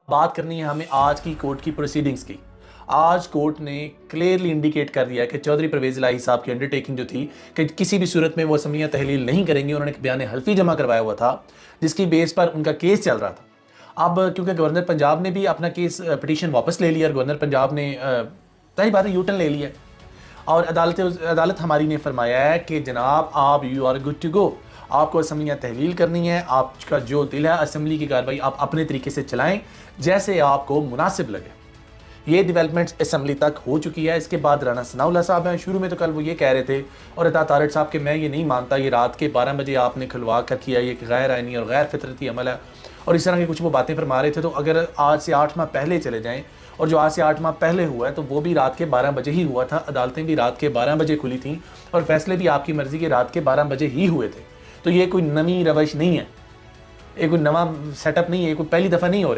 बात करनी है हमें आज की कोर्ट की प्रोसीडिंग्स की। आज कोर्ट ने क्लियरली इंडिकेट कर दिया कि चौधरी परवेज़ इलाही साहब की अंडरटेकिंग जो थी कि किसी भी सूरत में वो असम्बलियाँ तहलील नहीं करेंगे। उन्होंने एक बयान हल्फी जमा करवाया हुआ था जिसकी बेस पर उनका केस चल रहा था। अब क्योंकि गवर्नर पंजाब ने भी अपना केस पिटीशन वापस ले लिया और गवर्नर पंजाब ने तय बात है यूटर्न ले लिया और अदालत हमारी ने फरमाया है कि जनाब आप you are good to go. आपको असम्बलियाँ तहलील करनी है, आपका जो दिल है असम्बली की कार्रवाई आप अपने तरीके से चलाएं जैसे आपको मुनासिब लगे। ये डेवलपमेंट्स असम्बली तक हो चुकी है। इसके बाद राना सनाउल्लाह साहब हैं, शुरू में तो कल वो ये कह रहे थे और अता तारड़ साहब के मैं ये नहीं मानता, ये रात के 12 बजे आपने खुलवा कर किया, ये गैर आइनी और गैर फितरती अमल है और इस तरह की कुछ वो बातें फरमा रहे थे। तो अगर आज से 8 माह पहले चले जाएँ और जो आज से 8 माह पहले हुआ है तो वो भी रात के 12 बजे ही हुआ था, अदालतें भी रात के 12 बजे खुली थी और फैसले भी आपकी मर्ज़ी के रात के 12 बजे ही हुए थे। तो ये कोई नई रवश नहीं है, ये कोई नवा सेटअप नहीं है, ये कोई पहली दफ़ा नहीं हो रहा।